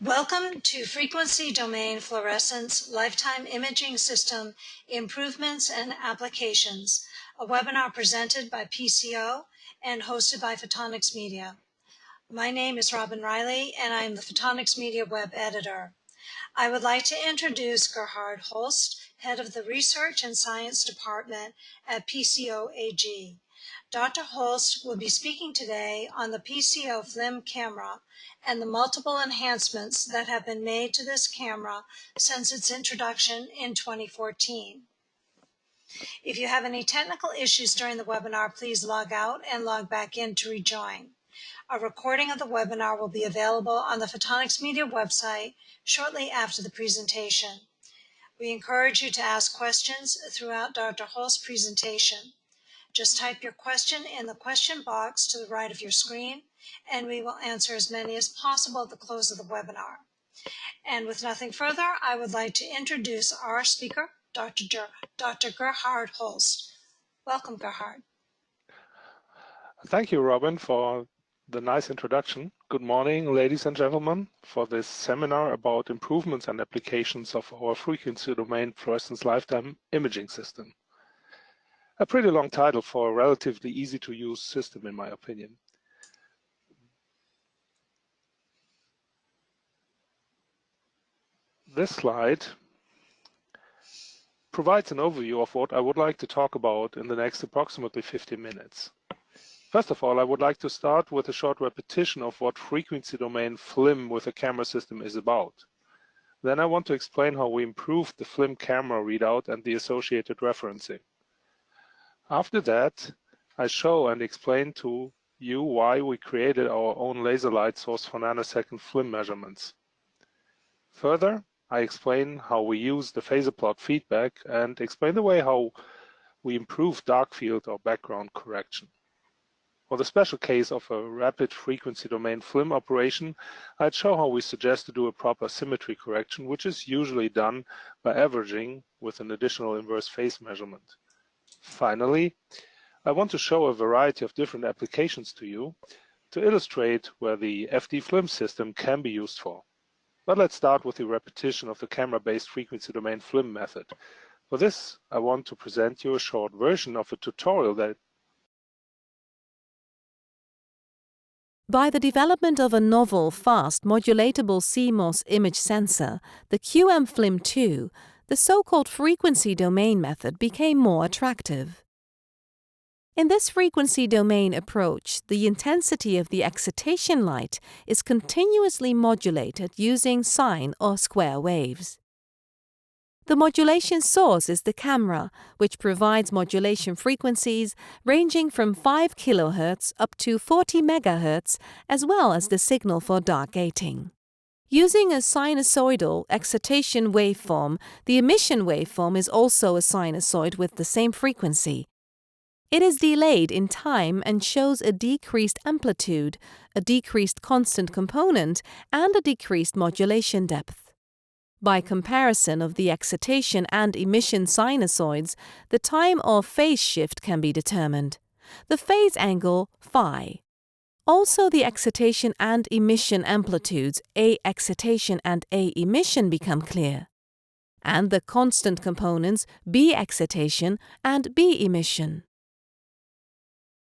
Welcome to Frequency Domain Fluorescence Lifetime Imaging System Improvements and Applications, a webinar presented by PCO and hosted by Photonics Media. My name is Robin Riley, and I am the Photonics Media web editor. I would like to introduce Gerhard Holst, head of the Research and Science Department at PCO AG. Dr. Holst will be speaking today on the PCO Flim camera and the multiple enhancements that have been made to this camera since its introduction in 2014. If you have any technical issues during the webinar, please log out and log back in to rejoin. A recording of the webinar will be available on the Photonics Media website shortly after the presentation. We encourage you to ask questions throughout Dr. Holst's presentation. Just type your question in the question box to the right of your screen, and we will answer as many as possible at the close of the webinar. And with nothing further, I would like to introduce our speaker, Dr. Gerhard Holst. Welcome, Gerhard. Thank you, Robin, for the nice introduction. Good morning, ladies and gentlemen, for this seminar about improvements and applications of our frequency domain fluorescence lifetime imaging system. A pretty long title for a relatively easy to use system, in my opinion. This slide provides an overview of what I would like to talk about in the next approximately 50 minutes. First of all, I would like to start with a short repetition of what frequency domain Flim with a camera system is about. Then I want to explain how we improved the Flim camera readout and the associated referencing. After that, I show and explain to you why we created our own laser light source for nanosecond Flim measurements. Further, I explain how we use the phasor plot feedback and explain the way how we improve dark field or background correction. For the special case of a rapid frequency domain Flim operation, I'd show how we suggest to do a proper symmetry correction, which is usually done by averaging with an additional inverse phase measurement. Finally, I want to show a variety of different applications to you to illustrate where the FD-Fluorescence system can be used for. But let's start with the repetition of the camera-based frequency domain Flim method. For this, I want to present you a short version of a tutorial that By the development of a novel, fast, modulatable CMOS image sensor, the QM-Flim2, the so-called frequency domain method became more attractive. In this frequency domain approach, the intensity of the excitation light is continuously modulated using sine or square waves. The modulation source is the camera, which provides modulation frequencies ranging from 5 kHz up to 40 MHz, as well as the signal for dark gating. Using a sinusoidal excitation waveform, the emission waveform is also a sinusoid with the same frequency. It is delayed in time and shows a decreased amplitude, a decreased constant component, and a decreased modulation depth. By comparison of the excitation and emission sinusoids, the time or phase shift can be determined. The phase angle, phi. Also, the excitation and emission amplitudes, A excitation and A emission, become clear. And the constant components, B excitation and B emission.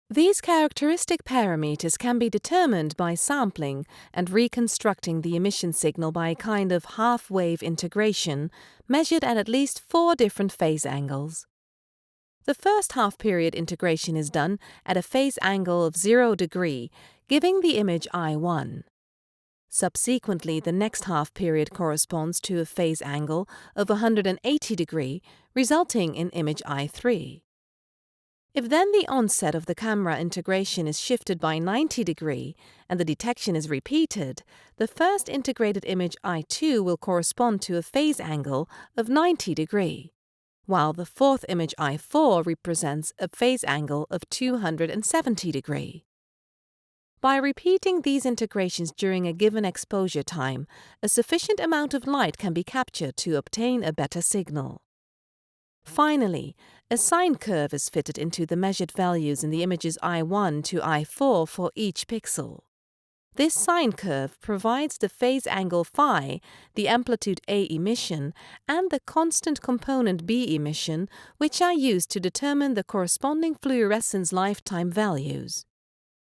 These characteristic parameters can be determined by sampling and reconstructing the emission signal by a kind of half-wave integration measured at least 4 different phase angles. The first half-period integration is done at a phase angle of 0 degree, giving the image I1. Subsequently, the next half-period corresponds to a phase angle of 180 degree, resulting in image I3. If then the onset of the camera integration is shifted by 90 degree and the detection is repeated, the first integrated image I2 will correspond to a phase angle of 90 degree, while the fourth image I4 represents a phase angle of 270 degree. By repeating these integrations during a given exposure time, a sufficient amount of light can be captured to obtain a better signal. Finally, a sine curve is fitted into the measured values in the images I1 to I4 for each pixel. This sine curve provides the phase angle phi, the amplitude A emission, and the constant component B emission, which are used to determine the corresponding fluorescence lifetime values.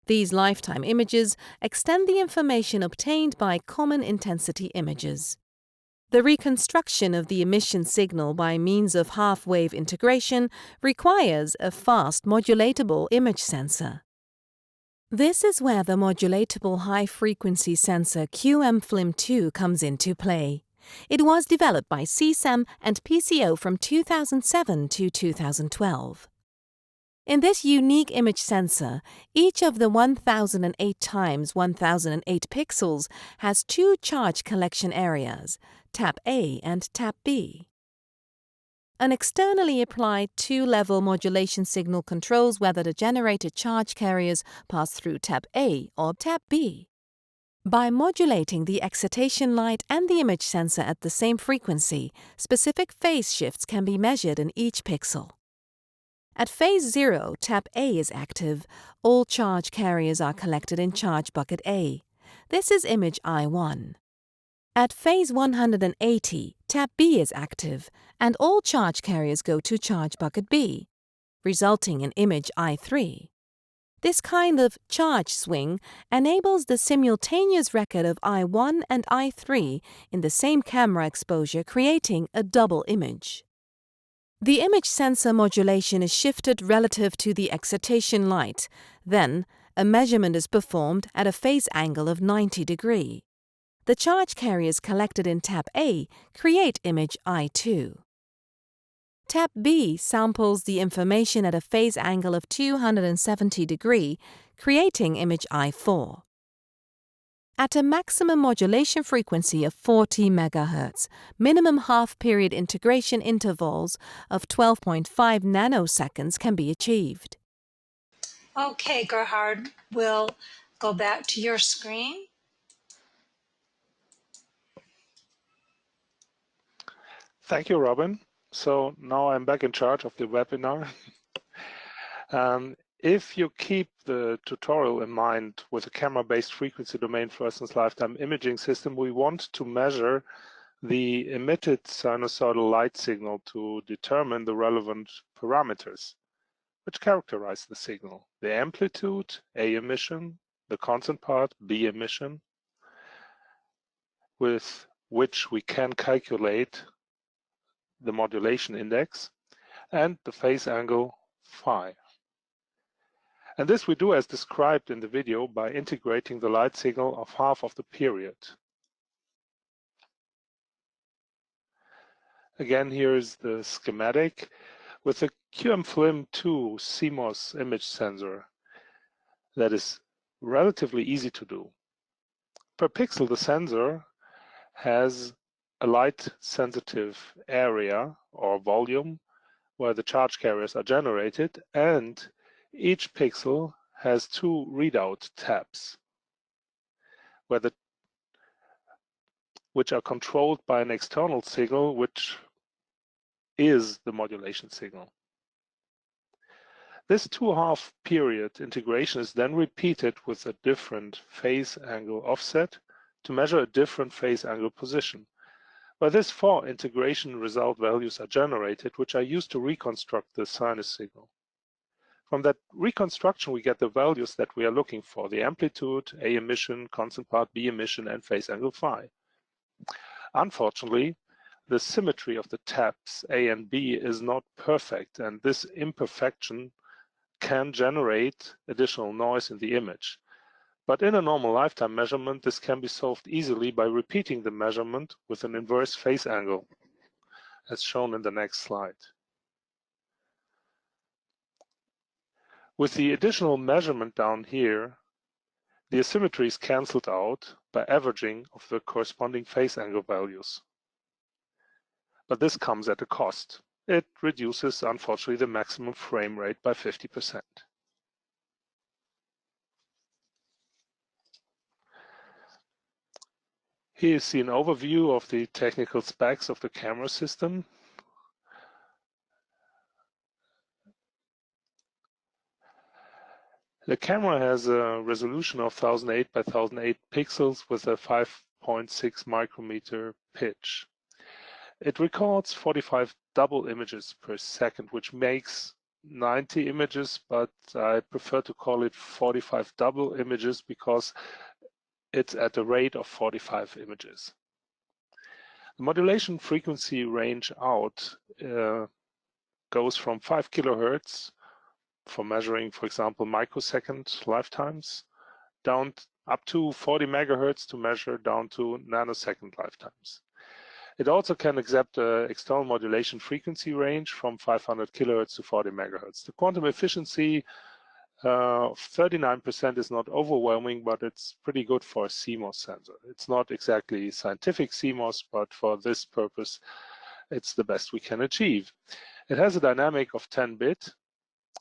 These lifetime images extend the information obtained by common intensity images. The reconstruction of the emission signal by means of half-wave integration requires a fast modulatable image sensor. This is where the modulatable high-frequency sensor QM-Flim2 comes into play. It was developed by CSEM and PCO from 2007 to 2012. In this unique image sensor, each of the 1008 times 1008 pixels has two charge collection areas, tap A and tap B. An externally applied two-level modulation signal controls whether the generated charge carriers pass through tap A or tap B. By modulating the excitation light and the image sensor at the same frequency, specific phase shifts can be measured in each pixel. At phase 0, tap A is active. All charge carriers are collected in charge bucket A. This is image I1. At phase 180, tap B is active, and all charge carriers go to charge bucket B, resulting in image I3. This kind of charge swing enables the simultaneous record of I1 and I3 in the same camera exposure, creating a double image. The image sensor modulation is shifted relative to the excitation light. Then, a measurement is performed at a phase angle of 90 degrees. The charge carriers collected in tap A create image I2. Tap B samples the information at a phase angle of 270 degrees, creating image I4. At a maximum modulation frequency of 40 MHz, minimum half-period integration intervals of 12.5 nanoseconds can be achieved. Okay, Gerhard, we'll go back to your screen. Thank you, Robin. So now I'm back in charge of the webinar. If you keep the tutorial in mind with a camera-based frequency domain fluorescence lifetime imaging system, we want to measure the emitted sinusoidal light signal to determine the relevant parameters which characterize the signal: the amplitude, A emission, the constant part, B emission, with which we can calculate the modulation index, and the phase angle phi. And this we do as described in the video by integrating the light signal of half of the period. Again, here is the schematic. With the QM-Flim2 CMOS image sensor, that is relatively easy to do. Per pixel, the sensor has a light-sensitive area or volume where the charge carriers are generated, and each pixel has two readout tabs which are controlled by an external signal, which is the modulation signal. This two-half period integration is then repeated with a different phase angle offset to measure a different phase angle position. By this, 4 integration result values are generated, which are used to reconstruct the sinus signal. From that reconstruction, we get the values that we are looking for: the amplitude, A emission, constant part, B emission, and phase angle phi. Unfortunately, the symmetry of the tabs A and B is not perfect, and this imperfection can generate additional noise in the image. But in a normal lifetime measurement, this can be solved easily by repeating the measurement with an inverse phase angle, as shown in the next slide. With the additional measurement down here, the asymmetry is cancelled out by averaging of the corresponding phase angle values. But this comes at a cost. It reduces, unfortunately, the maximum frame rate by 50%. Here you see an overview of the technical specs of the camera system. The camera has a resolution of 1008 by 1008 pixels with a 5.6 micrometer pitch. It records 45 double images per second, which makes 90 images, but I prefer to call it 45 double images because it's at a rate of 45 images. The modulation frequency range out goes from 5 kilohertz for measuring, for example, microsecond lifetimes, down up to 40 megahertz to measure down to nanosecond lifetimes. It also can accept the external modulation frequency range from 500 kilohertz to 40 megahertz. The quantum efficiency of 39% is not overwhelming, but it's pretty good for a CMOS sensor. It's not exactly scientific CMOS, but for this purpose, it's the best we can achieve. It has a dynamic of 10-bit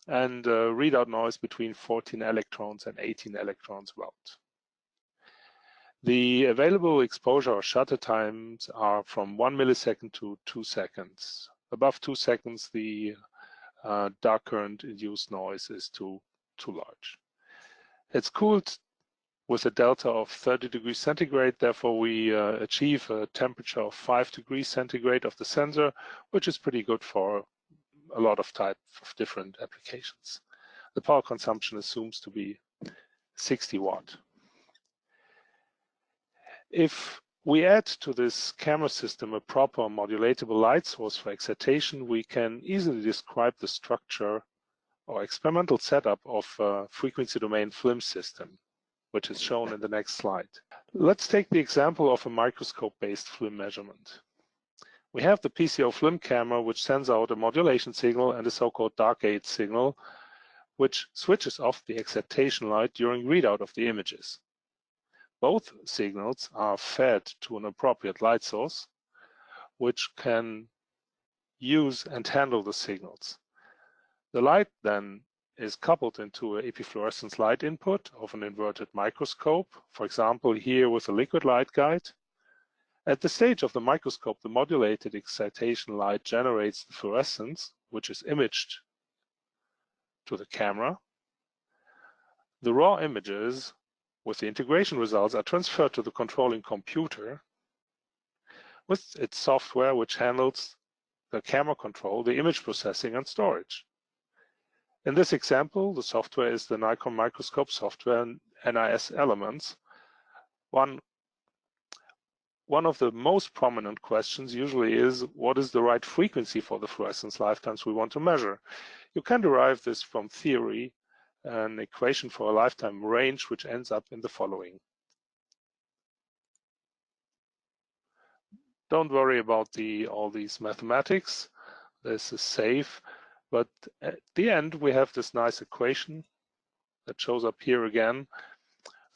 and a readout noise between 14 electrons and 18 electrons out. The available exposure or shutter times are from 1 millisecond to 2 seconds. Above 2 seconds, the dark current induced noise is too large. It's cooled with a delta of 30 degrees centigrade. Therefore, we achieve a temperature of 5 degrees centigrade of the sensor, which is pretty good for a lot of types of different applications. The power consumption assumes to be 60 watt. If we add to this camera system a proper modulatable light source for excitation, we can easily describe the structure or experimental setup of a frequency domain film system, which is shown in the next slide. Let's take the example of a microscope-based film measurement. We have the PCO Flim camera, which sends out a modulation signal and a so-called dark gate signal, which switches off the excitation light during readout of the images. Both signals are fed to an appropriate light source, which can use and handle the signals. The light then is coupled into an FD-Fluorescence light input of an inverted microscope, for example, here with a liquid light guide. At the stage of the microscope, the modulated excitation light generates the fluorescence, which is imaged to the camera. The raw images with the integration results are transferred to the controlling computer with its software, which handles the camera control, the image processing, and storage. In this example, the software is the Nikon Microscope software and NIS elements. One of the most prominent questions usually is, what is the right frequency for the fluorescence lifetimes we want to measure? You can derive this from theory, an equation for a lifetime range, which ends up in the following. Don't worry about all these mathematics. This is safe. But at the end, we have this nice equation that shows up here again.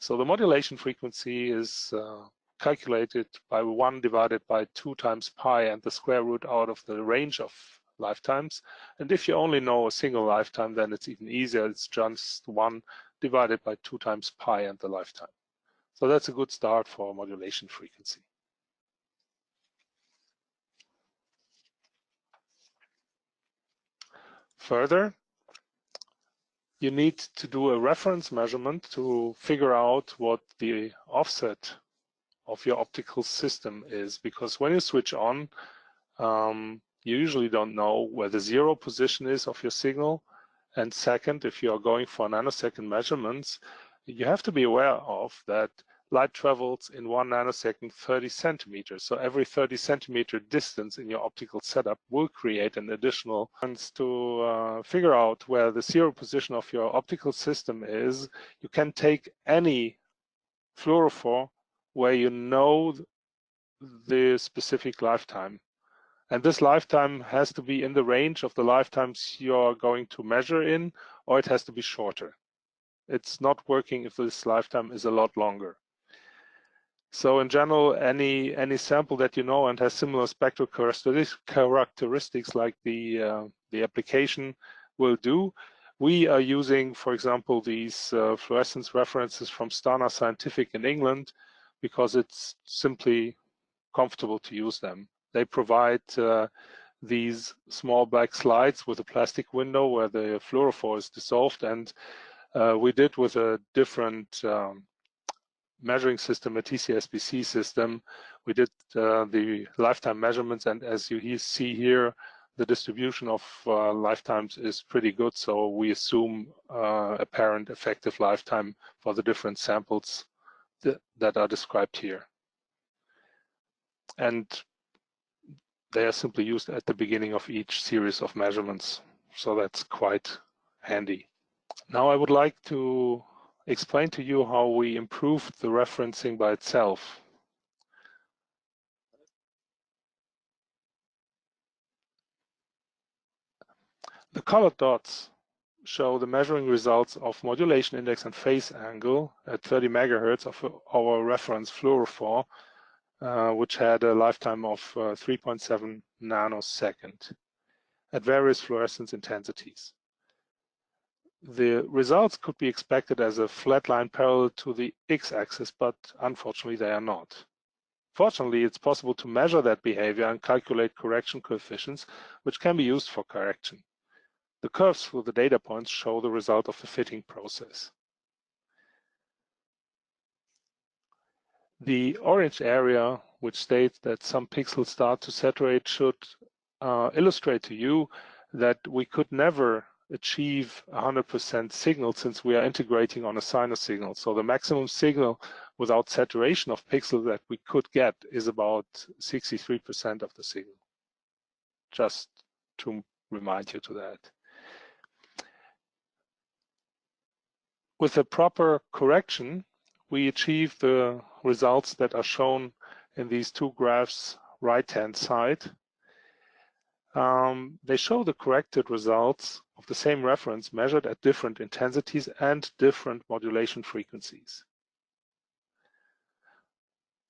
So the modulation frequency is calculated by 1 divided by 2 times pi and the square root out of the range of lifetimes. And if you only know a single lifetime, then it's even easier. It's just 1 divided by 2 times pi and the lifetime. So that's a good start for modulation frequency. Further, you need to do a reference measurement to figure out what the offset of your optical system is, because when you switch on, you usually don't know where the 0 position is of your signal. And second, if you are going for nanosecond measurements, you have to be aware of that light travels in 1 nanosecond 30 centimeters. So every 30 centimeter distance in your optical setup will create an additional chance to figure out where the 0 position of your optical system is. You can take any fluorophore where you know the specific lifetime. And this lifetime has to be in the range of the lifetimes you're going to measure in, or it has to be shorter. It's not working if this lifetime is a lot longer. So in general, any sample that you know and has similar spectral characteristics like the application will do. We are using, for example, these fluorescence references from Stana Scientific in England because it's simply comfortable to use them. They provide these small black slides with a plastic window where the fluorophore is dissolved, and we did with a different measuring system, a TC-SBC system. We did the lifetime measurements, and as you see here, the distribution of lifetimes is pretty good, so we assume apparent effective lifetime for the different samples that are described here. And they are simply used at the beginning of each series of measurements, so that's quite handy. Now I would like to explain to you how we improved the referencing by itself. The colored dots show the measuring results of modulation index and phase angle at 30 megahertz of our reference fluorophore, which had a lifetime of 3.7 nanosecond at various fluorescence intensities. The results could be expected as a flat line parallel to the x-axis, but unfortunately they are not. Fortunately, it's possible to measure that behavior and calculate correction coefficients, which can be used for correction. The curves through the data points show the result of the fitting process. The orange area, which states that some pixels start to saturate, should illustrate to you that we could never achieve 100% signal since we are integrating on a sinus signal. So the maximum signal without saturation of pixels that we could get is about 63% of the signal. Just to remind you to that. With a proper correction, we achieve the results that are shown in these two graphs right-hand side. They show the corrected results of the same reference measured at different intensities and different modulation frequencies.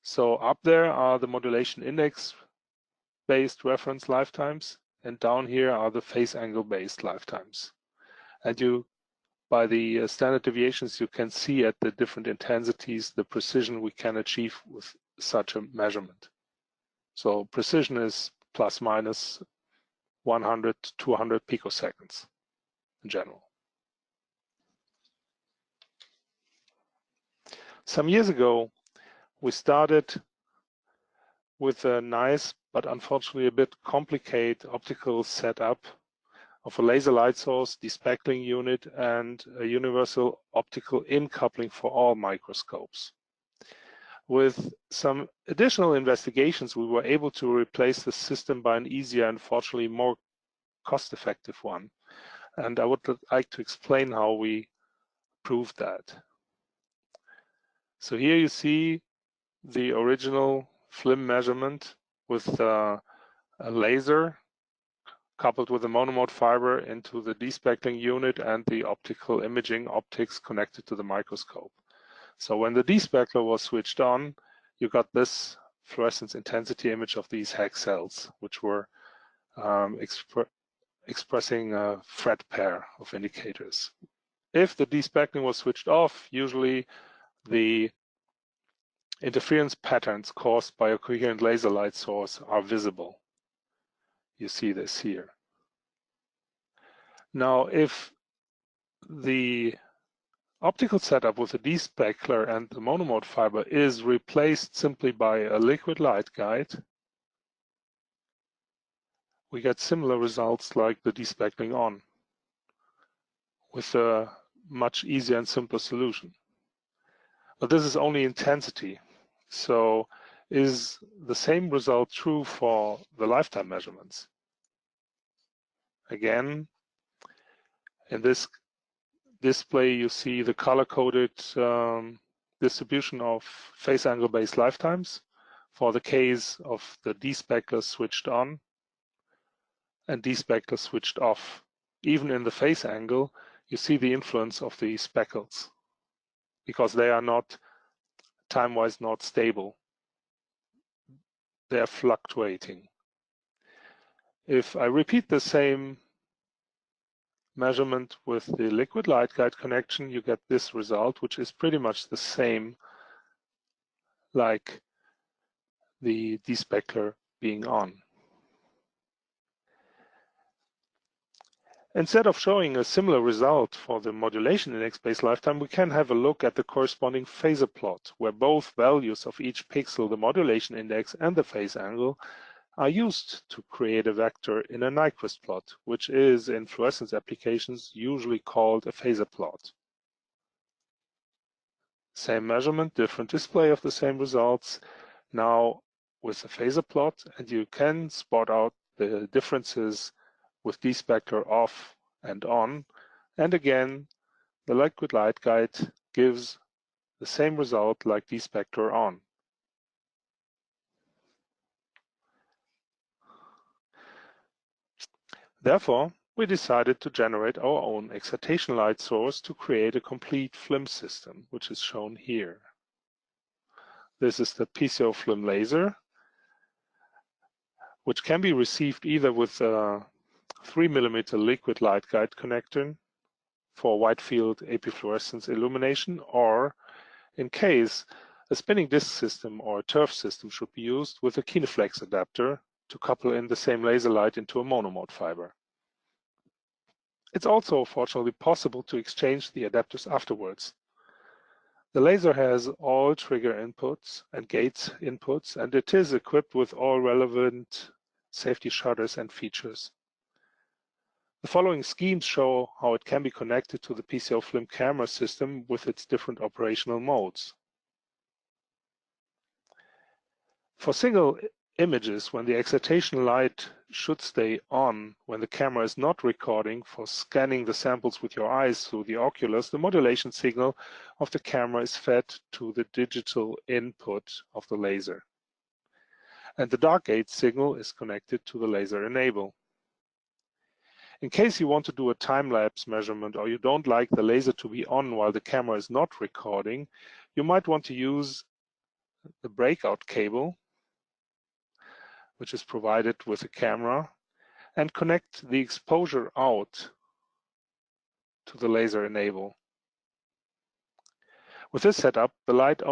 So up there are the modulation index-based reference lifetimes, and down here are the phase angle-based lifetimes. And by the standard deviations, you can see at the different intensities the precision we can achieve with such a measurement. So precision is plus minus 100 to 200 picoseconds in general. Some years ago, we started with a nice but unfortunately a bit complicated optical setup of a laser light source, despeckling unit, and a universal optical in-coupling for all microscopes. With some additional investigations, we were able to replace the system by an easier and fortunately more cost-effective one. And I would like to explain how we proved that. So here you see the original Flim measurement with a laser coupled with a monomode fiber into the despeckling unit and the optical imaging optics connected to the microscope. So when the despeckler was switched on, you got this fluorescence intensity image of these Higgs cells, which were expressing a Fred pair of indicators. If the despeckling was switched off, usually the interference patterns caused by a coherent laser light source are visible. You see this here. Now, if the optical setup with the despeckler and the monomode fiber is replaced simply by a liquid light guide, we get similar results like the despeckling on, with a much easier and simpler solution. But this is only intensity. So is the same result true for the lifetime measurements? Again, in this display, you see the color-coded distribution of phase angle-based lifetimes for the case of the despeckler switched on and despeckler switched off. Even in the phase angle, you see the influence of the speckles because they are not time-wise not stable. They are fluctuating. If I repeat the same measurement with the liquid light guide connection, you get this result, which is pretty much the same like the despeckler being on. Instead of showing a similar result for the modulation index-based lifetime, we can have a look at the corresponding phasor plot, where both values of each pixel, the modulation index and the phase angle, are used to create a vector in a Nyquist plot, which is in fluorescence applications usually called a phasor plot. Same measurement, different display of the same results, now with a phasor plot, and you can spot out the differences with D-spector off and on, and again the liquid light guide gives the same result like D-spector on. Therefore, we decided to generate our own excitation light source to create a complete Flim system, which is shown here. This is the PCO Flim Laser, which can be received either with a 3mm liquid light guide connector for wide field epifluorescence illumination, or in case a spinning disk system or a turf system should be used with a Kineflex adapter to couple in the same laser light into a monomode fiber. It's also fortunately possible to exchange the adapters afterwards. The laser has all trigger inputs and gates inputs, and it is equipped with all relevant safety shutters and features. The following schemes show how it can be connected to the PCO Flim camera system with its different operational modes. For single images, when the excitation light should stay on when the camera is not recording for scanning the samples with your eyes through the oculus, the modulation signal of the camera is fed to the digital input of the laser. And the dark gate signal is connected to the laser enable. In case you want to do a time-lapse measurement or you don't like the laser to be on while the camera is not recording, you might want to use the breakout cable, which is provided with the camera, and connect the exposure out to the laser enable. With this setup, the light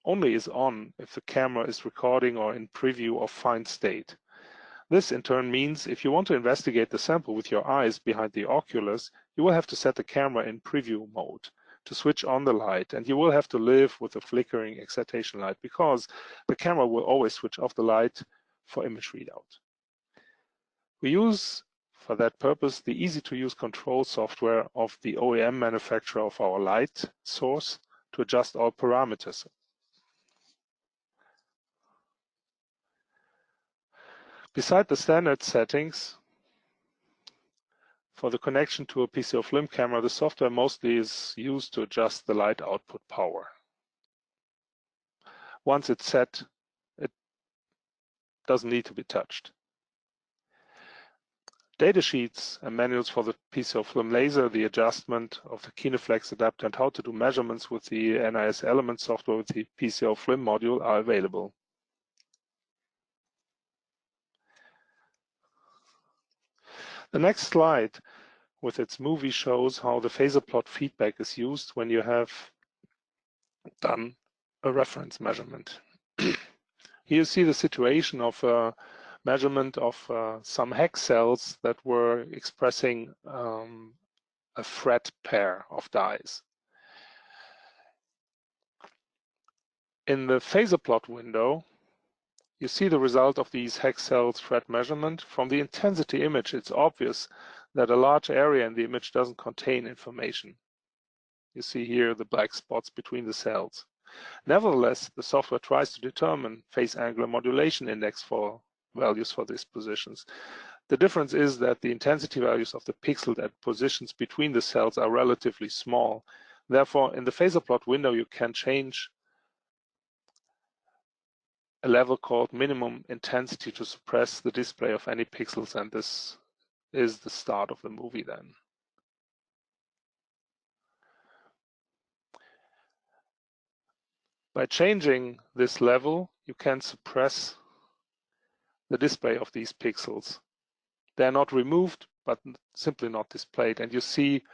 only is on if the camera is recording or in preview or fine state. This in turn means if you want to investigate the sample with your eyes behind the oculus, you will have to set the camera in preview mode to switch on the light, and you will have to live with a flickering excitation light because the camera will always switch off the light for image readout. We use for that purpose the easy-to-use control software of the OEM manufacturer of our light source to adjust all parameters. Beside the standard settings, for the connection to a PCO Flim camera, the software mostly is used to adjust the light output power. Once it's set, it doesn't need to be touched. Datasheets and manuals for the PCO Flim Laser, the adjustment of the Kineflex adapter, and how to do measurements with the NIS Element software with the PCO Flim module are available. The next slide with its movie shows how the phasor plot feedback is used when you have done a reference measurement. Here you see the situation of a measurement of some hex cells that were expressing a fret pair of dyes. In the phasor plot window, you see the result of these hex cells fret measurement. From the intensity image, it's obvious that a large area in the image doesn't contain information. You see here the black spots between the cells. Nevertheless, the software tries to determine phase angular modulation index for values for these positions. The difference is that the intensity values of the pixels at positions between the cells are relatively small. Therefore, in the phasor plot window, you can change a level called minimum intensity to suppress the display of any pixels, and this is the start of the movie then. By changing this level, you can suppress the display of these pixels. They are not removed, but simply not displayed. And you see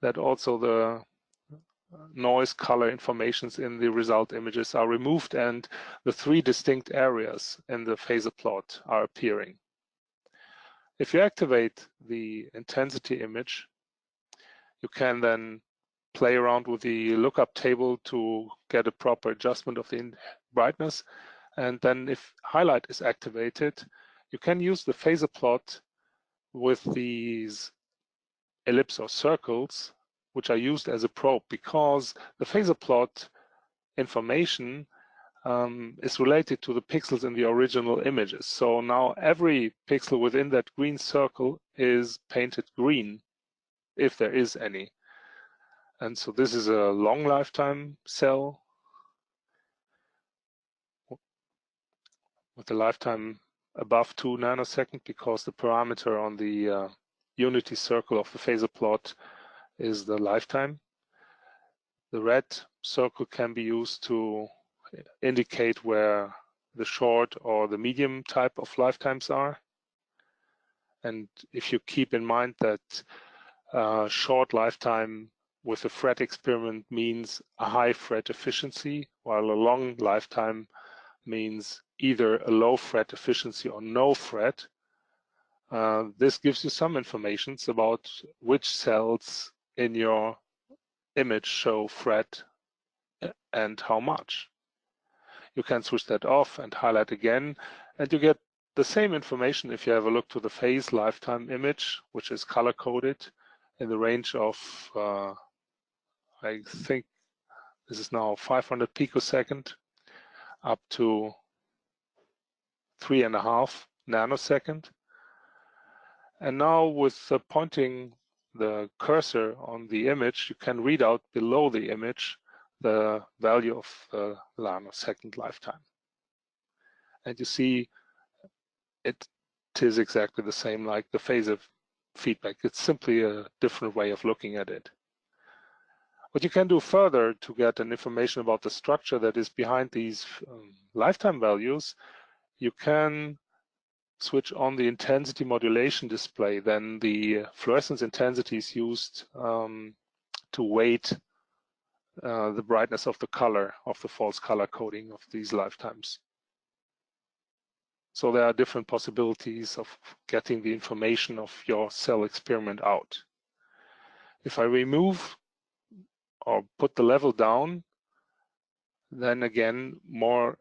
that also the noise color informations in the result images are removed, and the three distinct areas in the phasor plot are appearing. If you activate the intensity image, you can then play around with the lookup table to get a proper adjustment of the brightness. And then if highlight is activated, you can use the phasor plot with these ellipse or circles, which are used as a probe, because the phasor plot information is related to the pixels in the original images. So now every pixel within that green circle is painted green, if there is any. And so this is a long lifetime cell with a lifetime above 2 nanoseconds, because the parameter on the unity circle of the phasor plot is the lifetime. The red circle can be used to indicate where the short or the medium type of lifetimes are. And if you keep in mind that short lifetime with a FRET experiment means a high FRET efficiency, while a long lifetime means either a low FRET efficiency or no FRET, this gives you some information about which cells in your image show FRET and how much. You can switch that off and highlight again, and you get the same information if you have a look to the phase lifetime image, which is color-coded in the range of, I think this is now 500 picosecond up to 3.5 nanosecond. And now with pointing the cursor on the image, you can read out below the image the value of the nanosecond lifetime. And you see it is exactly the same like the phasor feedback. It's simply a different way of looking at it. What you can do further to get an information about the structure that is behind these lifetime values, you can switch on the intensity modulation display. Then the fluorescence intensity is used to weight the brightness of the color of the false color coding of these lifetimes. So there are different possibilities of getting the information of your cell experiment out. If I remove or put the level down, then again, more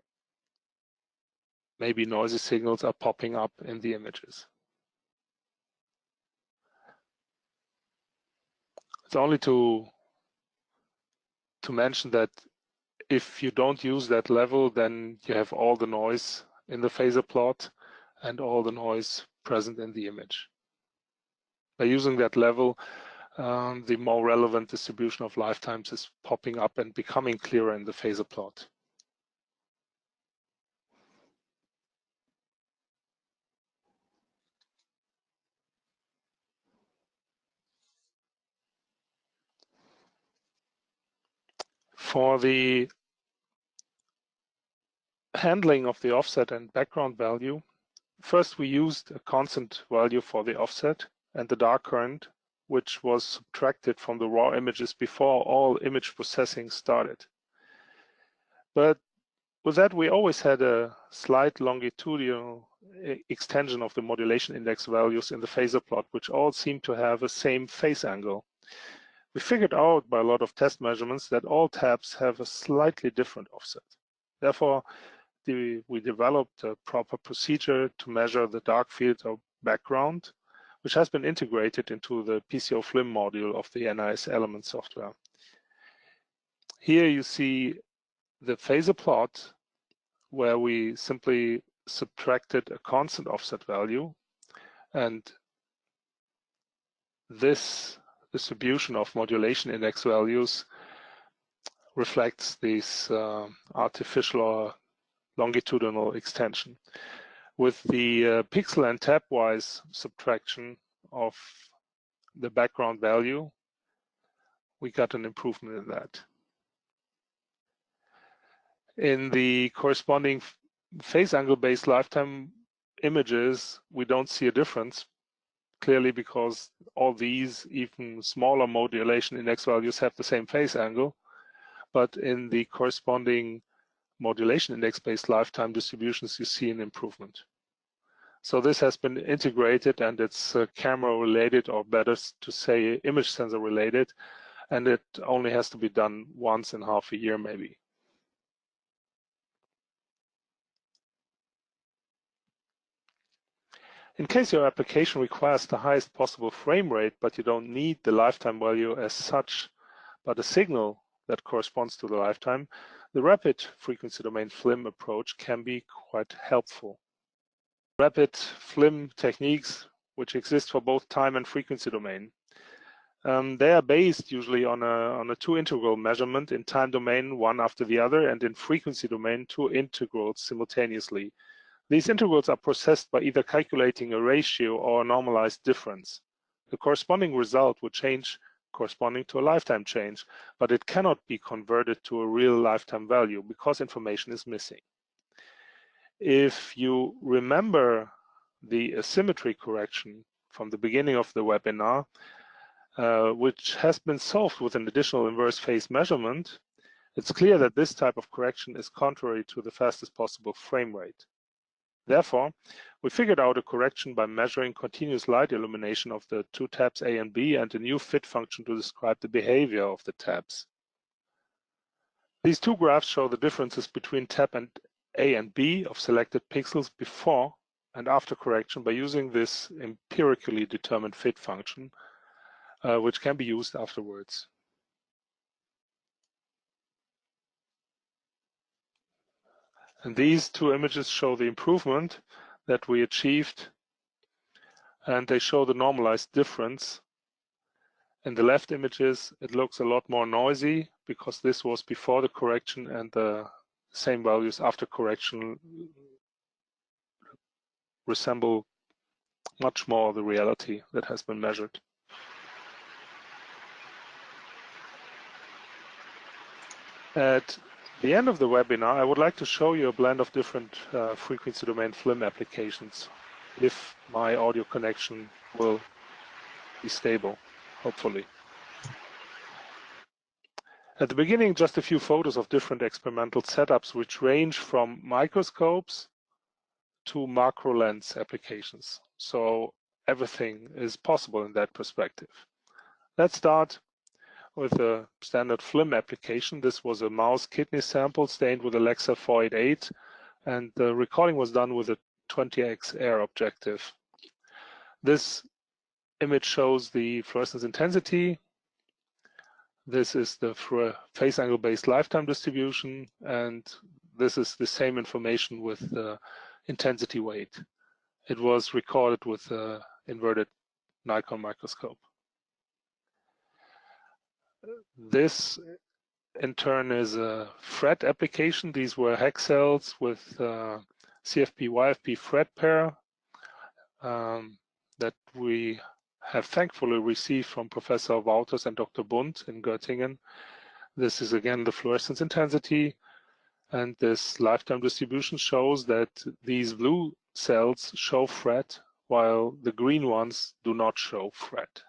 maybe noisy signals are popping up in the images. It's only to mention that if you don't use that level, then you have all the noise in the phasor plot and all the noise present in the image. By using that level, the more relevant distribution of lifetimes is popping up and becoming clearer in the phasor plot. For the handling of the offset and background value, first we used a constant value for the offset and the dark current, which was subtracted from the raw images before all image processing started. But with that, we always had a slight longitudinal extension of the modulation index values in the phasor plot, which all seem to have the same phase angle. We figured out by a lot of test measurements that all tabs have a slightly different offset. Therefore, we developed a proper procedure to measure the dark field or background, which has been integrated into the PCO Flim module of the NIS element software. Here you see the phasor plot where we simply subtracted a constant offset value, and this distribution of modulation index values reflects this artificial or longitudinal extension. With the pixel and tab-wise subtraction of the background value, we got an improvement in that. In the corresponding phase angle-based lifetime images, we don't see a difference, clearly because all these even smaller modulation index values have the same phase angle. But in the corresponding modulation index-based lifetime distributions, you see an improvement. So this has been integrated, and it's camera related, or better to say image sensor related, and it only has to be done once in half a year maybe. In case your application requires the highest possible frame rate, but you don't need the lifetime value as such, but a signal that corresponds to the lifetime, the rapid frequency domain FLIM approach can be quite helpful. Rapid FLIM techniques, which exist for both time and frequency domain, they are based usually on a two-integral measurement in time domain, one after the other, and in frequency domain, two integrals simultaneously. These integrals are processed by either calculating a ratio or a normalized difference. The corresponding result would change corresponding to a lifetime change, but it cannot be converted to a real lifetime value because information is missing. If you remember the asymmetry correction from the beginning of the webinar, which has been solved with an additional inverse phase measurement, it's clear that this type of correction is contrary to the fastest possible frame rate. Therefore, we figured out a correction by measuring continuous light illumination of the two tabs A and B and a new fit function to describe the behavior of the tabs. These two graphs show the differences between tab and A and B of selected pixels before and after correction by using this empirically determined fit function, which can be used afterwards. And these two images show the improvement that we achieved, and they show the normalized difference. In the left images, it looks a lot more noisy because this was before the correction, and the same values after correction resemble much more the reality that has been measured. At the end of the webinar, I would like to show you a blend of different frequency domain FLIM applications, if my audio connection will be stable, hopefully. At the beginning, just a few photos of different experimental setups which range from microscopes to macro lens applications. So everything is possible in that perspective. Let's start with a standard FLIM application. This was a mouse kidney sample stained with Alexa 488, and the recording was done with a 20x air objective. This image shows the fluorescence intensity. This is the phase angle based lifetime distribution, and this is the same information with the intensity weight. It was recorded with an inverted Nikon microscope. This in turn is a FRET application. These were hex cells with CFP-YFP FRET pair that we have thankfully received from Professor Wouters and Dr. Bund in Göttingen. This is again the fluorescence intensity, and this lifetime distribution shows that these blue cells show FRET while the green ones do not show FRET.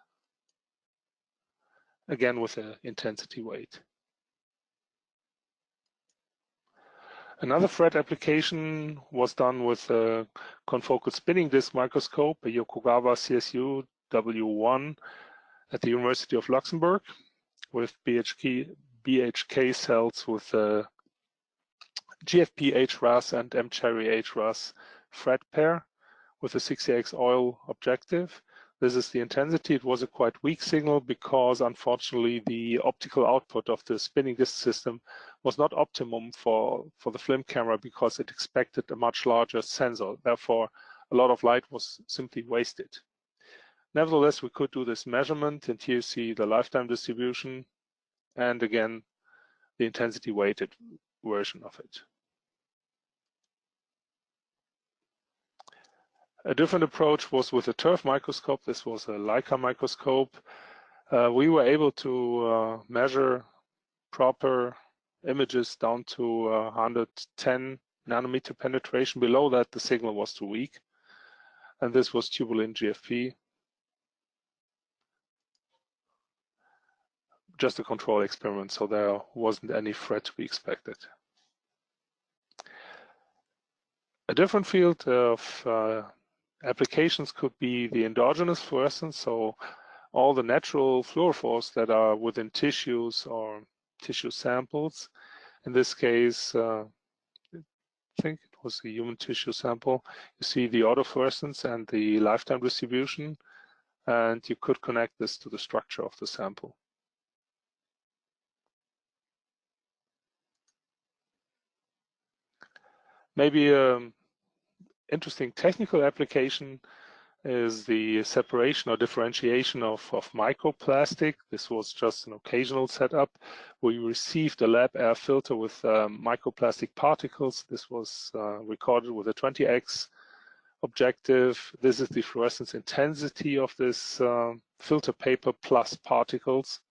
Again with an intensity weight. Another FRET application was done with a confocal spinning disk microscope, a Yokogawa CSU W1 at the University of Luxembourg, with BHK cells with GFP HRAS and M-Cherry HRAS FRET pair with a 60x oil objective. This is the intensity. It was a quite weak signal because unfortunately the optical output of the spinning disk system was not optimum for the FLIM camera because it expected a much larger sensor. Therefore, a lot of light was simply wasted. Nevertheless, we could do this measurement, and here you see the lifetime distribution and again the intensity weighted version of it. A different approach was with a TURF microscope. This was a Leica microscope. We were able to measure proper images down to 110 nanometer penetration. Below that, the signal was too weak. And this was tubulin GFP. Just a control experiment, so there wasn't any FRET to be expected. A different field of applications could be the endogenous fluorescence, so all the natural fluorophores that are within tissues or tissue samples. In this case, I think it was a human tissue sample. You see the autofluorescence and the lifetime distribution, and you could connect this to the structure of the sample. Maybe an interesting technical application is the separation or differentiation of microplastic. This was just an occasional setup. We received a lab air filter with microplastic particles. This was recorded with a 20x objective. This is the fluorescence intensity of this filter paper plus particles.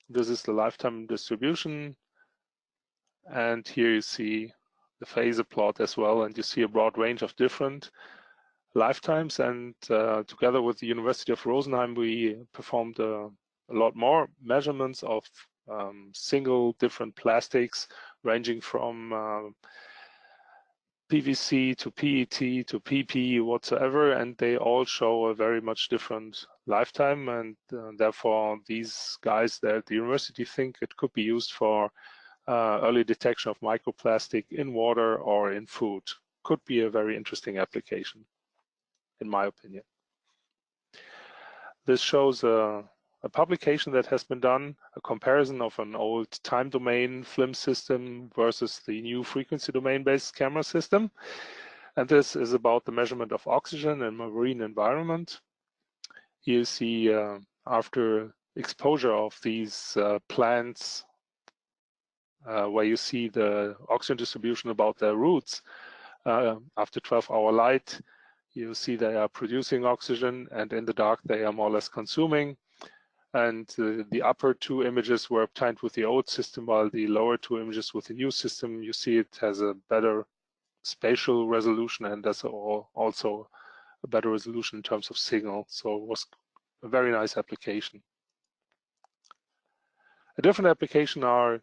This is the lifetime distribution. And here you see the phasor plot as well, and you see a broad range of different lifetimes. And together with the University of Rosenheim, we performed a lot more measurements of single different plastics, ranging from PVC to PET to PP whatsoever, and they all show a very much different lifetime. And therefore, these guys there at the university think it could be used for early detection of microplastic in water or in food. Could be a very interesting application, in my opinion. This shows a publication that has been done, a comparison of an old time domain film system versus the new frequency domain-based camera system. And this is about the measurement of oxygen in marine environment. Here you see after exposure of these plants, where you see the oxygen distribution about their roots, after 12-hour light, you see they are producing oxygen, and in the dark they are more or less consuming. And the upper two images were obtained with the old system, while the lower two images with the new system, you see it has a better spatial resolution, and that's also a better resolution in terms of signal. So it was a very nice application. A different application are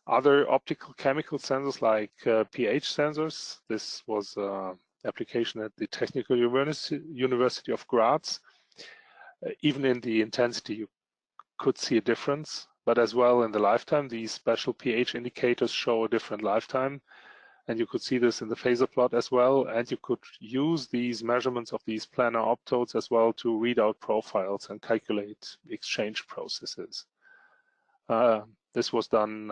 other optical chemical sensors like pH sensors. This was an application at the Technical University of Graz. Even in the intensity, you could see a difference, but as well in the lifetime, these special pH indicators show a different lifetime. And you could see this in the phasor plot as well. And you could use these measurements of these planar optodes as well to read out profiles and calculate exchange processes. This was done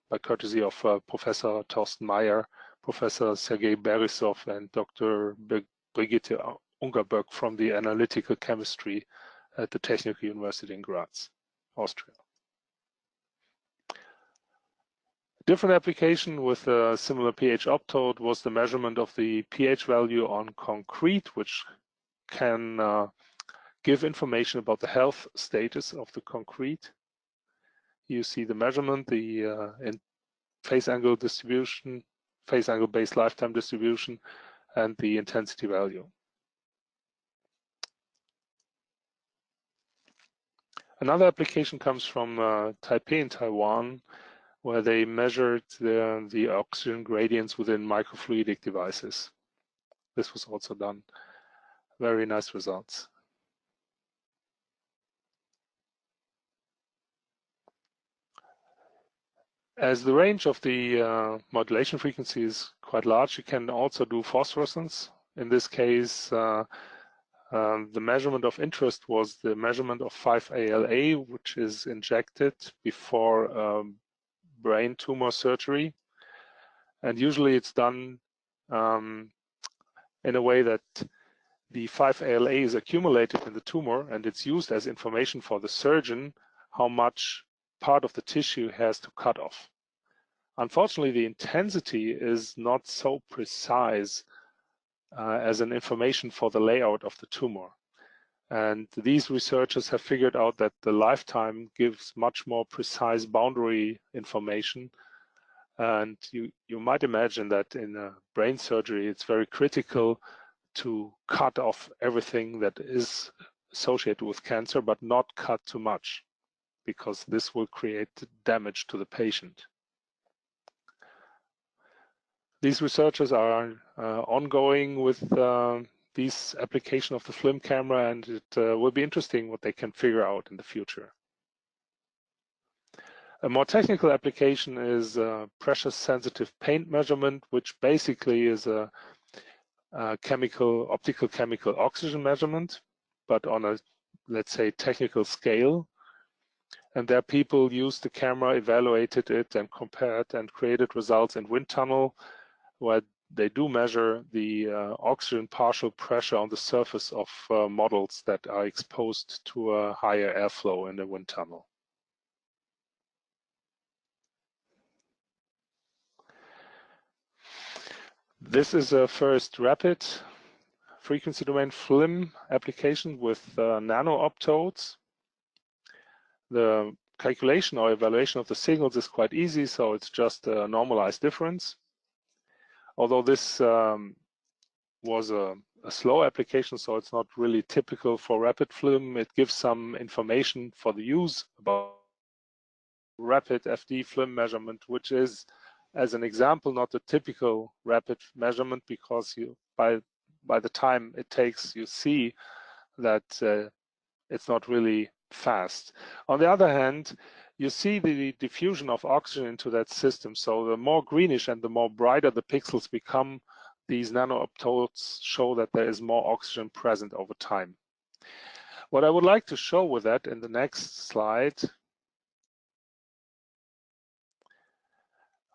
by courtesy of Professor Thorsten Meyer, Professor Sergei Berisov, and Dr. Brigitte Ungerberg from the Analytical Chemistry at the Technical University in Graz, Austria. A different application with a similar pH optode was the measurement of the pH value on concrete, which can give information about the health status of the concrete. You see the measurement, the in phase angle distribution, phase angle based lifetime distribution, and the intensity value. Another application comes from Taipei in Taiwan, where they measured the oxygen gradients within microfluidic devices. This was also done. Very nice results. As the range of the modulation frequency is quite large, you can also do phosphorescence. In this case, the measurement of interest was the measurement of 5-ALA, which is injected before brain tumor surgery. And usually it's done in a way that the 5-ALA is accumulated in the tumor, and it's used as information for the surgeon how much part of the tissue has to cut off. Unfortunately, the intensity is not so precise as an information for the layout of the tumor. And these researchers have figured out that the lifetime gives much more precise boundary information. And you might imagine that in a brain surgery, it's very critical to cut off everything that is associated with cancer, but not cut too much, because this will create damage to the patient. These researchers are ongoing with these application of the film camera, and it will be interesting what they can figure out in the future. A more technical application is pressure-sensitive paint measurement, which basically is a optical chemical oxygen measurement, but on a, let's say, technical scale. And there people used the camera, evaluated it, and compared and created results in wind tunnel, where they do measure the oxygen partial pressure on the surface of models that are exposed to a higher airflow in the wind tunnel. This is a first rapid frequency domain Flim application with nano-optodes. The calculation or evaluation of the signals is quite easy, so it's just a normalized difference. Although this was a slow application, so it's not really typical for rapid Flim. It gives some information for the use about rapid FD Flim measurement, which is, as an example, not a typical rapid measurement, because by the time it takes, you see that it's not really fast. On the other hand, you see the diffusion of oxygen into that system. So the more greenish and the more brighter the pixels become, these nano-optodes show that there is more oxygen present over time. What I would like to show with that in the next slide,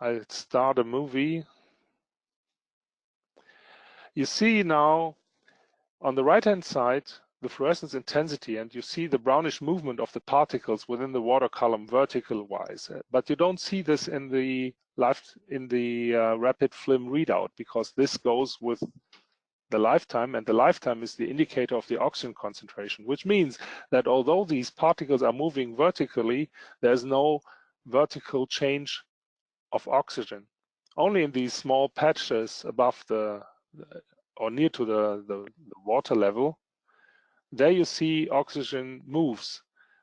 I'll start a movie. You see now on the right-hand side the fluorescence intensity, and you see the brownish movement of the particles within the water column vertical-wise. But you don't see this in the rapid Flim readout, because this goes with the lifetime, and the lifetime is the indicator of the oxygen concentration, which means that although these particles are moving vertically, there's no vertical change of oxygen. Only in these small patches above or near to the water level, there you see oxygen moves,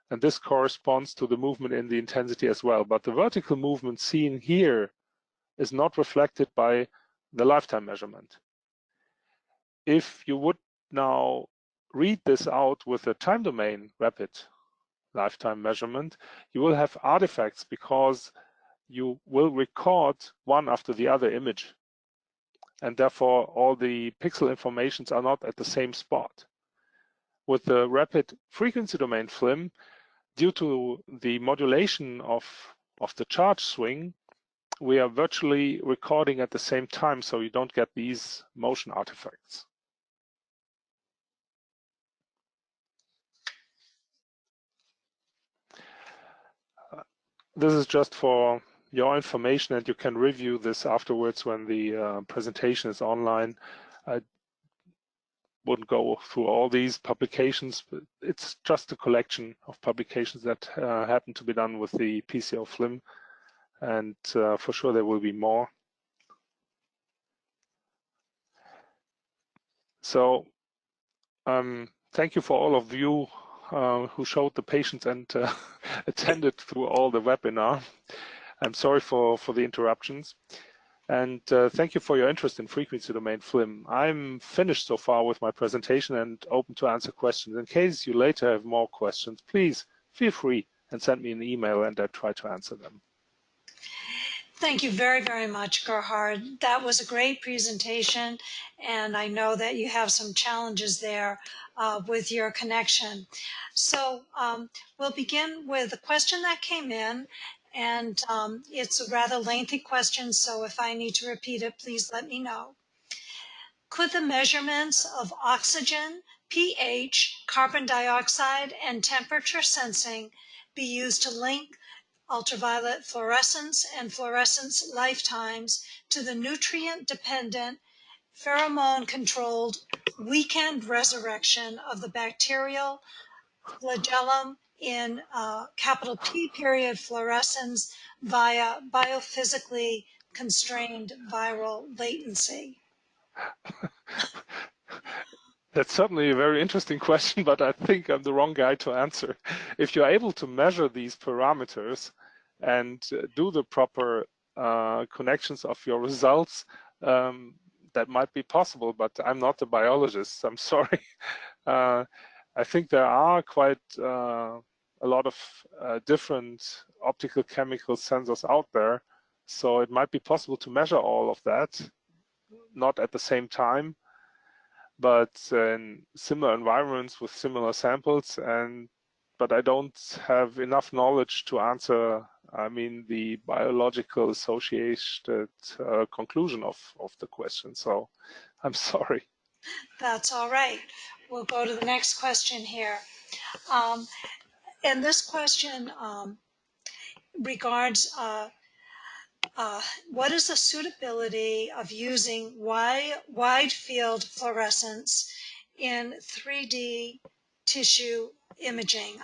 and this corresponds to the movement in the intensity as well. But the vertical movement seen here is not reflected by the lifetime measurement. If you would now read this out with a time domain rapid lifetime measurement, you will have artifacts, because you will record one after the other image, and therefore all the pixel informations are not at the same spot. With the rapid frequency domain Flim, due to the modulation of the charge swing, we are virtually recording at the same time, so you don't get these motion artifacts. This is just for your information, and you can review this afterwards when the presentation is online. I wouldn't go through all these publications, but it's just a collection of publications that happen to be done with the PCO Flim, and for sure there will be more. So thank you for all of you who showed the patience and attended through all the webinar. I'm sorry for the interruptions. And thank you for your interest in frequency domain Flim. I'm finished so far with my presentation and open to answer questions. In case you later have more questions, please feel free and send me an email, and I'll try to answer them. Thank you very, very much, Gerhard. That was a great presentation, and I know that you have some challenges there with your connection. So we'll begin with a question that came in, and it's a rather lengthy question, so if I need to repeat it, please let me know. Could the measurements of oxygen, pH, carbon dioxide, and temperature sensing be used to link ultraviolet fluorescence and fluorescence lifetimes to the nutrient-dependent, pheromone-controlled weekend resurrection of the bacterial flagellum in capital P period fluorescence via biophysically constrained viral latency? That's certainly a very interesting question, but I think I'm the wrong guy to answer. If you're able to measure these parameters and do the proper connections of your results, that might be possible, but I'm not a biologist. I'm sorry. I think there are quite a lot of different optical chemical sensors out there, so it might be possible to measure all of that, not at the same time, but in similar environments with similar samples. But I don't have enough knowledge to answer, I mean, the biological associated conclusion of the question. So I'm sorry. That's all right. We'll go to the next question here. And this question regards what is the suitability of using wide field fluorescence in 3D tissue imaging?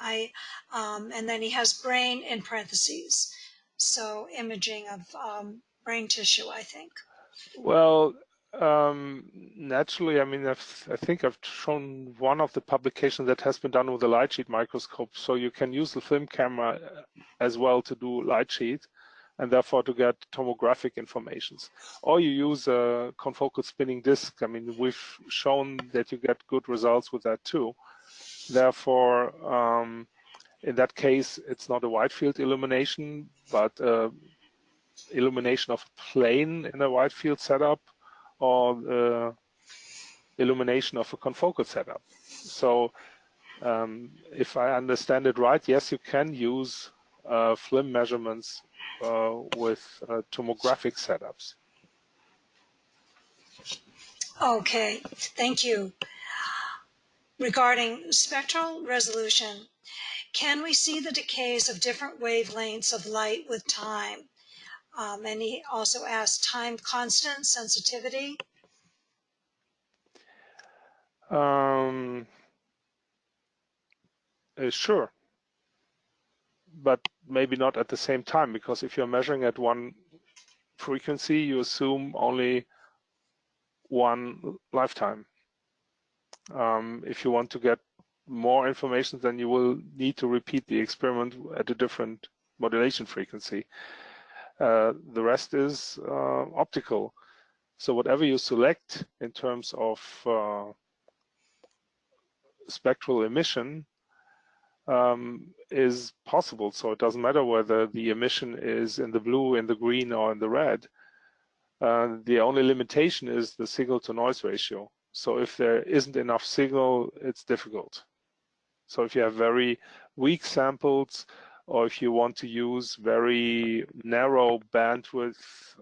And then he has brain in parentheses. So imaging of brain tissue, I think. Well, naturally, I mean, I think I've shown one of the publications that has been done with a light sheet microscope. So you can use the film camera as well to do light sheet, and therefore to get tomographic informations. Or you use a confocal spinning disk. I mean, we've shown that you get good results with that too. Therefore, in that case, it's not a wide field illumination, but illumination of a plane in a wide field setup, or illumination of a confocal setup. So if I understand it right, yes, you can use film measurements with tomographic setups. Okay, thank you. Regarding spectral resolution, can we see the decays of different wavelengths of light with time? And he also asked time constant sensitivity. Sure, but maybe not at the same time, because if you're measuring at one frequency, you assume only one lifetime. If you want to get more information, then you will need to repeat the experiment at a different modulation frequency. The rest is optical. So whatever you select in terms of spectral emission is possible. So it doesn't matter whether the emission is in the blue, in the green, or in the red. The only limitation is the signal to noise ratio. So if there isn't enough signal, it's difficult. So if you have very weak samples, or if you want to use very narrow bandwidth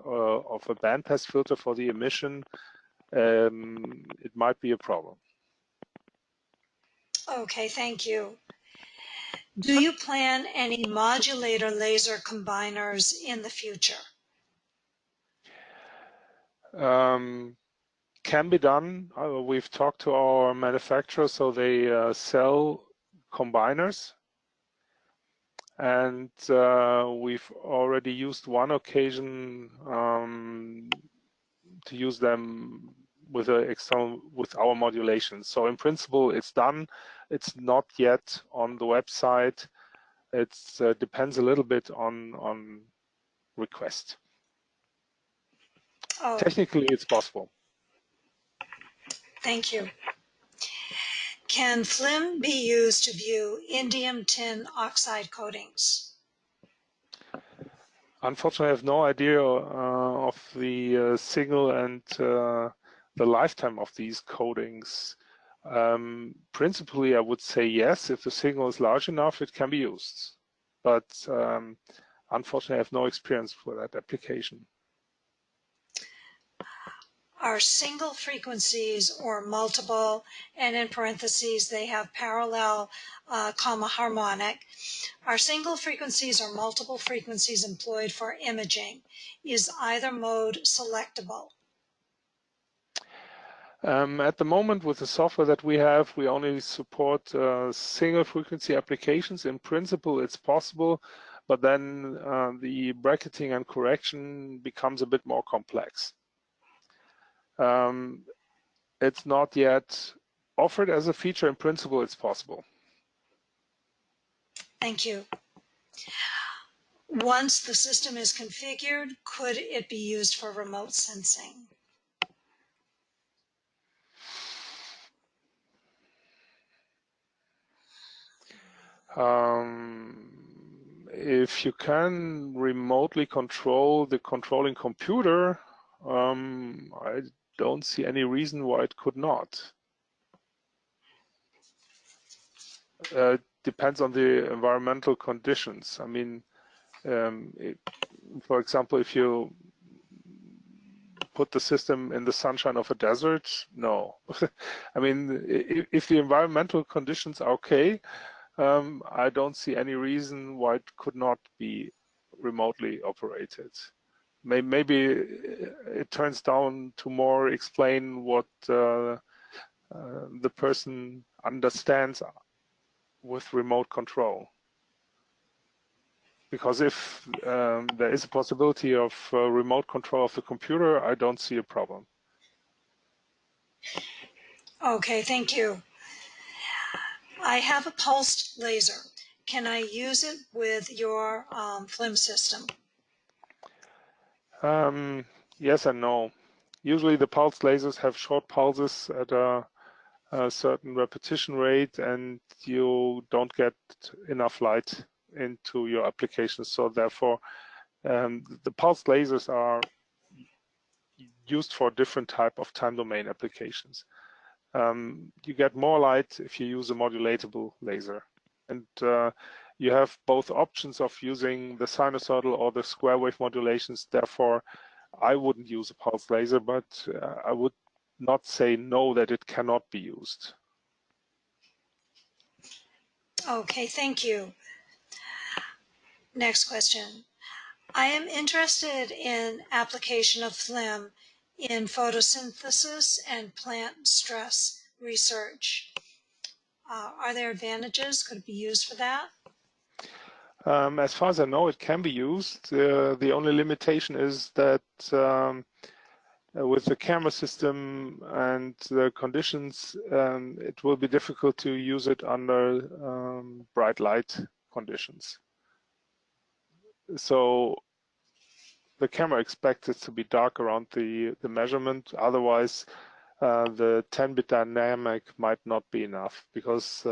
of a bandpass filter for the emission, it might be a problem. Okay, thank you. Do you plan any modulator laser combiners in the future? Can be done. We've talked to our manufacturer, so they sell combiners. And we've already used one occasion to use them with our modulation. So in principle, it's done. It's not yet on the website. It depends a little bit on request. Oh, technically, it's possible. Thank you. Can FLIM be used to view indium tin oxide coatings? Unfortunately, I have no idea of the signal and the lifetime of these coatings. Principally, I would say yes. If the signal is large enough, it can be used. But unfortunately, I have no experience for that application. Are single frequencies or multiple, and in parentheses they have parallel, comma harmonic. Are single frequencies or multiple frequencies employed for imaging? Is either mode selectable? At the moment, with the software that we have, we only support single frequency applications. In principle, it's possible, but then the bracketing and correction becomes a bit more complex. It's not yet offered as a feature. In principle, it's possible. Thank you. Once the system is configured, could it be used for remote sensing? If you can remotely control the controlling computer, I don't see any reason why it could not. Depends on the environmental conditions. I mean, for example, if you put the system in the sunshine of a desert, no. I mean, if the environmental conditions are okay, I don't see any reason why it could not be remotely operated. Maybe it turns down to more explain what the person understands with remote control. Because if there is a possibility of remote control of the computer, I don't see a problem. Okay, thank you. I have a pulsed laser. Can I use it with your FLIM system? Yes and no. Usually the pulsed lasers have short pulses at a certain repetition rate, and you don't get enough light into your applications. So therefore, the pulsed lasers are used for different type of time domain applications. You get more light if you use a modulatable laser. And you have both options of using the sinusoidal or the square wave modulations. Therefore, I wouldn't use a pulse laser, but I would not say no that it cannot be used. Okay, thank you. Next question. I am interested in application of FLIM in photosynthesis and plant stress research. Are there advantages? Could it be used for that? As far as I know, it can be used. The only limitation is that with the camera system and the conditions, it will be difficult to use it under bright light conditions. So the camera expects it to be dark around the measurement. Otherwise, the 10-bit dynamic might not be enough, because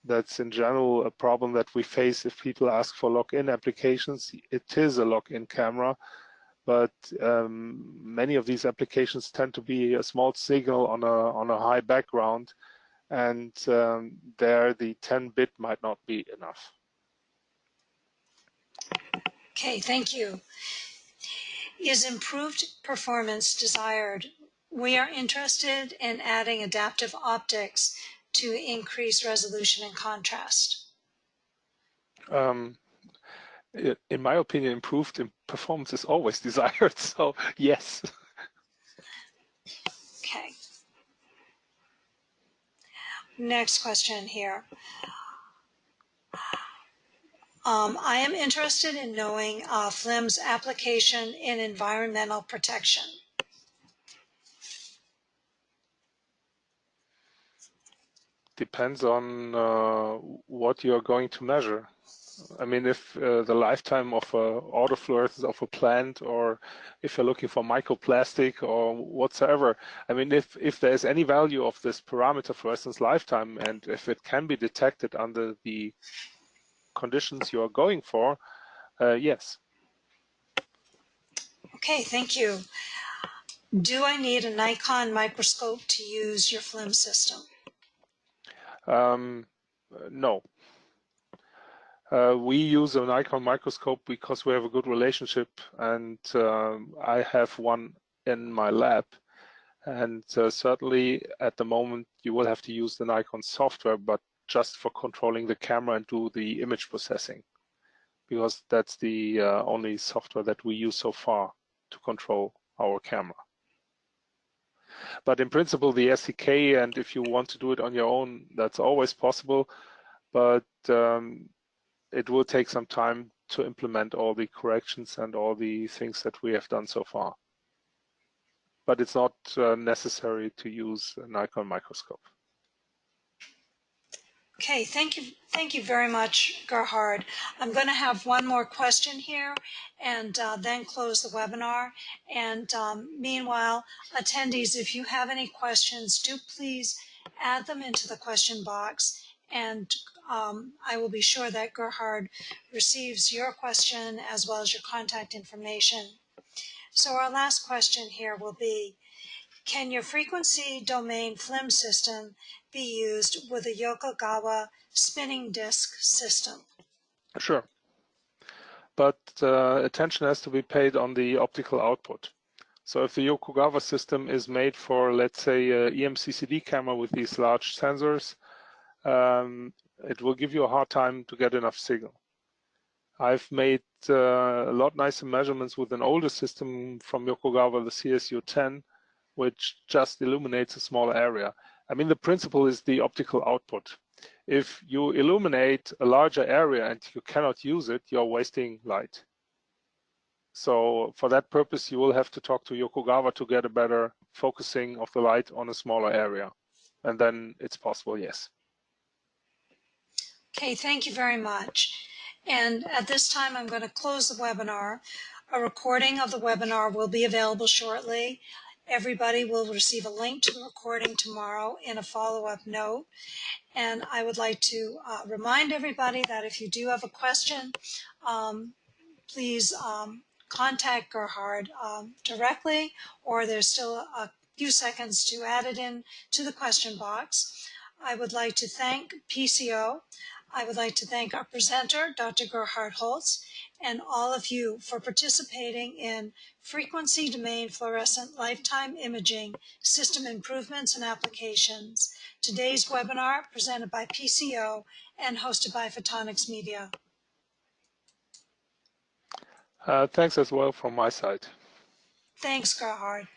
that's in general a problem that we face if people ask for lock-in applications. It is a lock-in camera, but many of these applications tend to be a small signal on a high background, and there the 10-bit might not be enough. Okay, thank you. Is improved performance desired? We are interested in adding adaptive optics to increase resolution and contrast. In my opinion, improved performance is always desired, so yes. Okay. Next question here. I am interested in knowing FLIM's application in environmental protection. Depends on what you're going to measure. I mean, if the lifetime of autofluorescence of a plant, or if you're looking for microplastic or whatsoever, I mean, if there's any value of this parameter fluorescence lifetime, and if it can be detected under the conditions you are going for, yes. Okay, thank you. Do I need a Nikon microscope to use your FLIM system? No. We use a Nikon microscope because we have a good relationship, and I have one in my lab. And certainly at the moment you will have to use the Nikon software, but just for controlling the camera and do the image processing, because that's the only software that we use so far to control our camera. But in principle, the SDK, and if you want to do it on your own, that's always possible, but it will take some time to implement all the corrections and all the things that we have done so far. But it's not necessary to use a Nikon microscope. Okay, thank you very much, Gerhard. I'm going to have one more question here and then close the webinar. And meanwhile, attendees, if you have any questions, do please add them into the question box, and I will be sure that Gerhard receives your question as well as your contact information. So our last question here will be, can your frequency domain Flim system be used with a Yokogawa spinning disk system? Sure. But attention has to be paid on the optical output. So if the Yokogawa system is made for, let's say, an EMCCD camera with these large sensors, it will give you a hard time to get enough signal. I've made a lot nicer measurements with an older system from Yokogawa, the CSU-10, which just illuminates a small area. I mean, the principle is the optical output. If you illuminate a larger area and you cannot use it, you're wasting light. So for that purpose, you will have to talk to Yokogawa to get a better focusing of the light on a smaller area. And then it's possible, yes. Okay, thank you very much. And at this time, I'm going to close the webinar. A recording of the webinar will be available shortly. Everybody will receive a link to the recording tomorrow in a follow-up note. And I would like to remind everybody that if you do have a question, please contact Gerhard directly, or there's still a few seconds to add it in to the question box. I would like to thank PCO. I would like to thank our presenter, Dr. Gerhard Holst, and all of you for participating in Frequency Domain Fluorescent Lifetime Imaging System Improvements and Applications. Today's webinar presented by PCO and hosted by Photonics Media. Thanks as well from my side. Thanks, Gerhard.